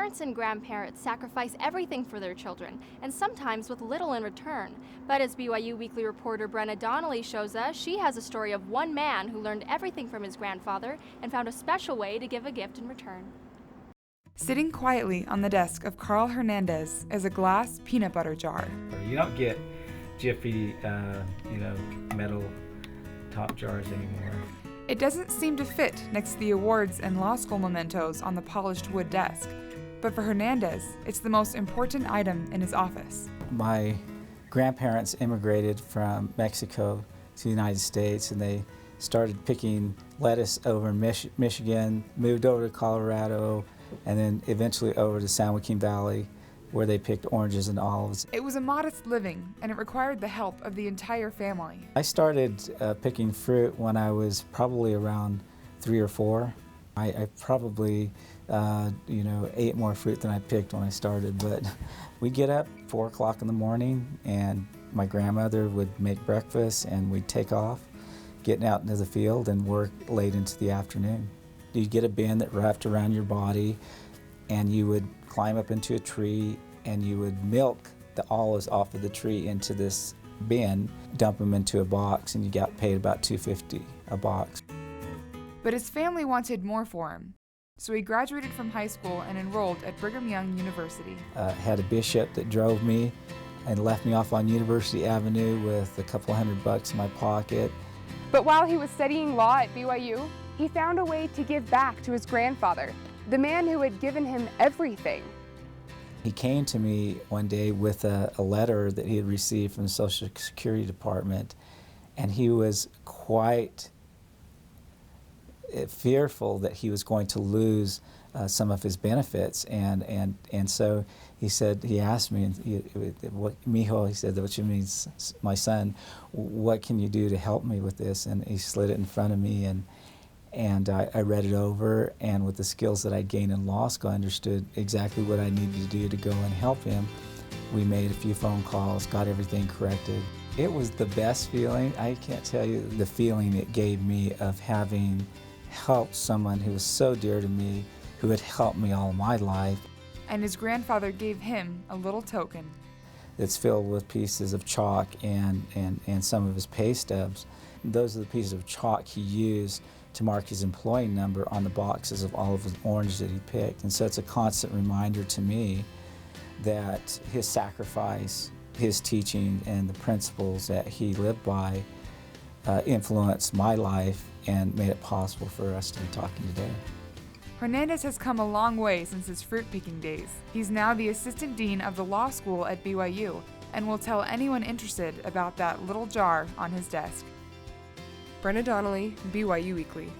Parents and grandparents sacrifice everything for their children, and sometimes with little in return. But as BYU Weekly reporter Brenna Donnelly shows us, she has a story of one man who learned everything from his grandfather and found a special way to give a gift in return. Sitting quietly on the desk of Carl Hernandez is a glass peanut butter jar. You don't get jiffy, metal top jars anymore. It doesn't seem to fit next to the awards and law school mementos on the polished wood desk. But for Hernandez, it's the most important item in his office. My grandparents immigrated from Mexico to the United States, and they started picking lettuce over in Michigan, moved over to Colorado, and then eventually over to San Joaquin Valley, where they picked oranges and olives. It was a modest living, and it required the help of the entire family. I started picking fruit when I was probably around 3 or 4. I probably ate more fruit than I picked when I started, but we'd get up 4 o'clock in the morning, and my grandmother would make breakfast, and we'd take off, getting out into the field and work late into the afternoon. You'd get a bin that wrapped around your body, and you would climb up into a tree, and you would milk the olives off of the tree into this bin, dump them into a box, and you got paid about $2.50 a box. But his family wanted more for him, so he graduated from high school and enrolled at Brigham Young University. Had a bishop that drove me and left me off on University Avenue with a couple $100 in my pocket. But while he was studying law at BYU, he found a way to give back to his grandfather, the man who had given him everything. He came to me one day with a letter that he had received from the Social Security Department, and he was quite fearful that he was going to lose some of his benefits, and so he asked me, Mijo, he said, "What you mean, my son, what can you do to help me with this?" And he slid it in front of me, and I read it over, and with the skills that I gained in law school, I understood exactly what I needed to do to go and help him. We made a few phone calls, got everything corrected. It was the best feeling. I can't tell you the feeling it gave me of having helped someone who was so dear to me, who had helped me all my life. And his grandfather gave him a little token. It's filled with pieces of chalk and some of his pay stubs. Those are the pieces of chalk he used to mark his employee number on the boxes of all of his oranges that he picked. And so it's a constant reminder to me that his sacrifice, his teaching, and the principles that he lived by influenced my life and made it possible for us to be talking today. Hernandez has come a long way since his fruit picking days. He's now the assistant dean of the law school at BYU and will tell anyone interested about that little jar on his desk. Brenna Donnelly, BYU Weekly.